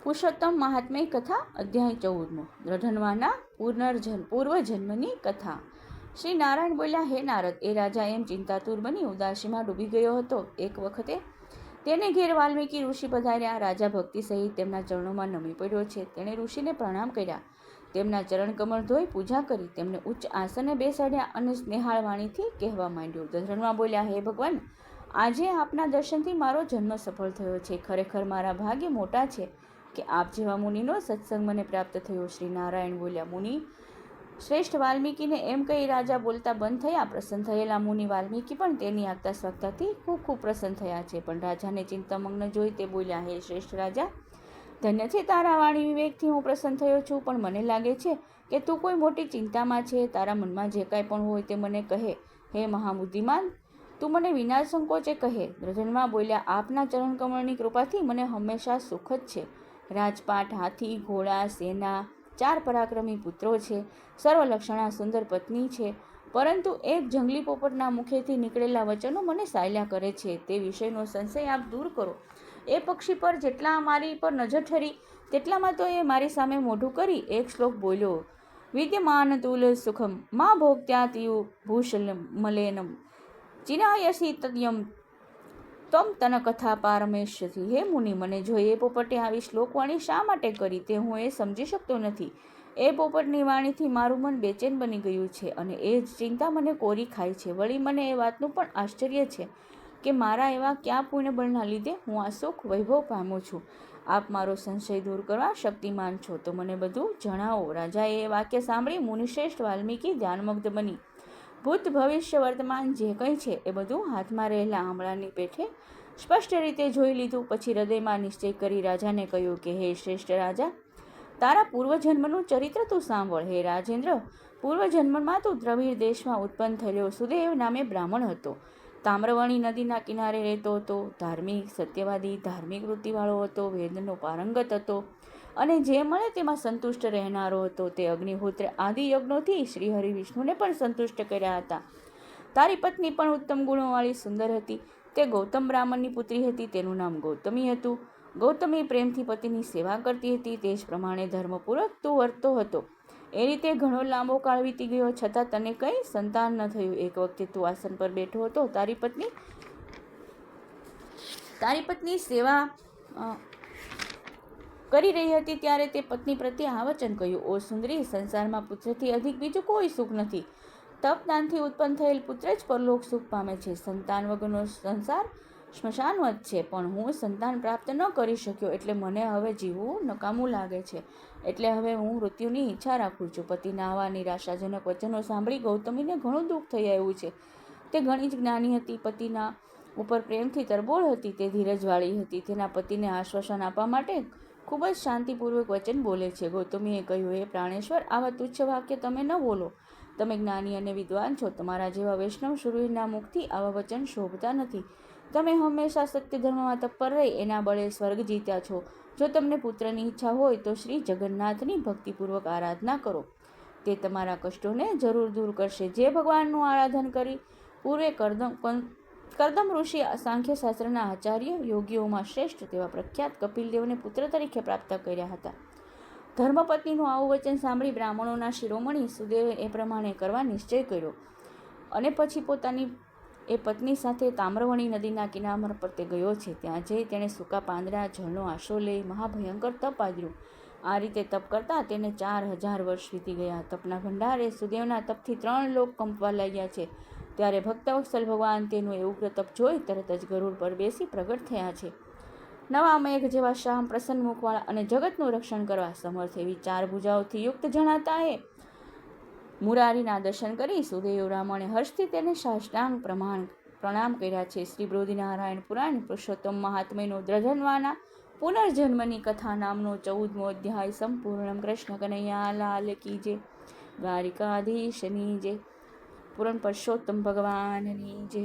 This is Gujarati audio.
પુરુષોત્તમ મહાત્મ્ય કથા અધ્યાય 14 દ્રઢનવાના પૂર્વજન્મની કથા। શ્રી નારાયણ બોલ્યા, હે નારદ, એ રાજા એમ ચિંતાતુર બની ઉદાસીમાં ડૂબી ગયો હતો। એક વખતે તેને ઘેર વાલ્મીકી ઋષિ પધાર્યા। રાજા ભક્તિ સહિત તેમના ચરણોમાં નમી પડ્યો છે। તેણે ઋષિને પ્રણામ કર્યા, તેમના ચરણ કમળ ધોઈ પૂજા કરી, તેમને ઉચ્ચ આસને બેસાડ્યા અને સ્નેહાળ વાણીથી કહેવા માંડ્યો। દ્રઢનવા બોલ્યા, હે ભગવાન, આજે આપના દર્શનથી મારો જન્મ સફળ થયો છે। ખરેખર મારા ભાગ્ય મોટા છે કે આપ જેવા મુનિનો સત્સંગ મને પ્રાપ્ત થયો। શ્રી નારાયણ બોલ્યા, મુનિ શ્રેષ્ઠ વાલ્મીકીને એમ કહી રાજા બોલતા બંધ થયા। પ્રસન્ન થયેલા મુનિ વાલ્મીકી પણ તેની આગતા સ્વાગતાથી ખૂબ પ્રસન્ન થયા છે। પણ રાજાને ચિંતામગ્ન જોઈ તે બોલ્યા, હે શ્રેષ્ઠ રાજા, ધન્ય છે તારા વાણી વિવેકથી હું પ્રસન્ન થયો છું, પણ મને લાગે છે કે તું કોઈ મોટી ચિંતામાં છે। તારા મનમાં જે કાંઈ પણ હોય તે મને કહે। હે મહાબુદ્ધિમાન, તું મને વિના સંકોચે કહે। દ્રઢનવા બોલ્યા, આપના ચરણ કમળની કૃપાથી મને હંમેશા સુખ જ છે। રાજપાટ, હાથી, ઘોડા, સેના, 4 પરાક્રમી પુત્રો છે, સર્વલક્ષણા સુંદર પત્ની છે, પરંતુ એક જંગલી પોપટના મુખેથી નીકળેલા વચનો મને સાયલા કરે છે। તે વિષયનો સંશય આપ દૂર કરો। એ પક્ષી પર જેટલા મારી પર નજર ઠરી તેટલામાં તો એ મારી સામે મોઢું કરી એક શ્લોક બોલ્યો, વિદ્યમાન તુલ સુખમ મા ભોક્ત્યાતિયુ ભૂષલમલેનમ ચિનાયસી તદ્યમ તમ તન કથા પારમેશ્યથી। હે મુનિ, મને જોઈ એ પોપટે આવી શ્લોકવાણી શા માટે કરી તે હું એ સમજી શકતો નથી। એ પોપટની વાણીથી મારું મન બેચેન બની ગયું છે અને એ જ ચિંતા મને કોરી ખાય છે। વળી મને એ વાતનું પણ આશ્ચર્ય છે કે મારા એવા કયા પુણ્યબળના લીધે હું આ સુખ વૈભવ પામું છું। આપ મારો સંશય દૂર કરવા શક્તિમાન છો તો મને બધું જણાવો। રાજાએ એ વાક્ય સાંભળી મુનિશ્રેષ્ઠ વાલ્મીકી ધ્યાનમગ્ન બની ભૂત ભવિષ્ય વર્તમાન જે કંઈ છે એ બધું હાથમાં રહેલા આંબળાની પેઠે સ્પષ્ટ રીતે જોઈ લીધું। પછી હૃદયમાં નિશ્ચય કરી રાજાને કહ્યું કે હે શ્રેષ્ઠ રાજા, તારા પૂર્વજન્મનું ચરિત્ર તું સાંભળ। હે રાજેન્દ્ર, પૂર્વજન્મમાં તું દ્રવિડ દેશમાં ઉત્પન્ન થયેલો સુદેવ નામે બ્રાહ્મણ હતો। તામ્રવણી નદીના કિનારે રહેતો હતો। ધાર્મિક, સત્યવાદી, ધાર્મિક વૃત્તિવાળો હતો। વેદનો પારંગત હતો અને જે મળે તેમાં સંતુષ્ટ રહેનારો હતો। તે અગ્નિહોત્ર આદિ યજ્ઞોથી શ્રી હરિ વિષ્ણુને પણ સંતુષ્ટ કર્યા હતા। તારી પત્ની પણ ઉત્તમ ગુણોવાળી સુંદર હતી। તે ગૌતમ બ્રાહ્મણની પુત્રી હતી, તેનું નામ ગૌતમી હતું। ગૌતમી પ્રેમથી પતિની સેવા કરતી હતી, તે જ પ્રમાણે ધર્મપૂર્વક તું વર્તતો હતો। એ રીતે ઘણો લાંબો કાળ વીતી ગયો, છતાં તને કંઈ સંતાન ન થયું। એક વખતે તું આસન પર બેઠો હતો, તારી પત્ની સેવા કરી રહી હતી ત્યારે તે પત્ની પ્રત્યે આ વચન કહ્યું, ઓ સુંદરી, સંસારમાં પુત્રથી અધિક બીજું કોઈ સુખ નથી। તપદાનથી ઉત્પન્ન થયેલ પુત્ર જ પરલોક સુખ પામે છે। સંતાન વગરનો સંસાર સ્મશાનવત છે, પણ હું સંતાન પ્રાપ્ત ન કરી શક્યો એટલે મને હવે જીવવું નકામું લાગે છે, એટલે હવે હું મૃત્યુની ઈચ્છા રાખું છું। પતિના આવા નિરાશાજનક વચનો સાંભળી ગૌતમીને ઘણું દુઃખ થઈ આવ્યું છે। તે ઘણી જ જ્ઞાની હતી, પતિના ઉપર પ્રેમથી તરબોળ હતી, તે ધીરજવાળી હતી, તેના પતિને આશ્વાસન આપવા માટે ખૂબ જ શાંતિપૂર્વક વચન બોલે છે। ગૌતમીએ કહ્યું, હે પ્રાણેશ્વર, આવા તુચ્છ વાક્ય તમે ન બોલો। તમે જ્ઞાની અને વિદ્વાન છો, તમારા જેવા વૈષ્ણવ શૂરવીરના મુખથી આવા વચન શોભતા નથી। તમે હંમેશા સત્ય ધર્મમાં તત્પર રહી એના બળે સ્વર્ગ જીત્યા છો। જો તમને પુત્રની ઈચ્છા હોય તો શ્રી જગન્નાથની ભક્તિપૂર્વક આરાધના કરો, તે તમારા કષ્ટોને જરૂર દૂર કરશે। જે ભગવાનનું આરાધન કરી પૂર્વે કરદમ ઋષિ સાંખ્યશાસ્ત્રના આચાર્ય યોગીઓમાં શ્રેષ્ઠ તેવા પ્રખ્યાત કપિલદેવને પુત્ર તરીકે પ્રાપ્ત કર્યા હતા। ધર્મપત્નીનું આવું વચન સાંભળી બ્રાહ્મણોના શિરોમણી સુદેવે એ પ્રમાણે કરવા નિશ્ચય કર્યો અને પછી પોતાની એ પત્ની સાથે તામ્રવણી નદીના કિનારા પર તે ગયો છે। ત્યાં જઈ તેણે સૂકા પાંદડા, જળનો આશરો લઈ મહાભયંકર તપ આદર્યું। આ રીતે તપ કરતાં તેને 4000 વર્ષ વીતી ગયા। તપના ભંડારે સુદેવના તપથી 3 લોક કંપવા લાગ્યા છે। ત્યારે ભક્તવત્સલ ભગવાન તેનું એ ઉગ્ર તપ જોઈ તરત જ ગરુડ પર બેસી પ્રગટ થયા છે। નવા મેઘ જેવા શ્યામ પ્રસન્ન મુખવાળા અને જગતનું રક્ષણ કરવા સમર્થ એવી 4 ભુજાઓથી યુક્ત જણાતા એ મુરારીના દર્શન કરી સુદેવ બ્રાહ્મણે હર્ષથી તેને સાષ્ટાંગ પ્રણામ કર્યા છે। શ્રી બૃહદનારાયણ પુરાણ પુરુષોત્તમ મહાત્મ્યનો દ્રઢનવાના પુનર્જન્મની કથા નામનો 14મો અધ્યાય સંપૂર્ણ। કૃષ્ણ કનૈયા લાલ કી જય, દ્વારિકાધીશની જય, પૂરણ પુરુષોત્તમ ભગવાનની જય।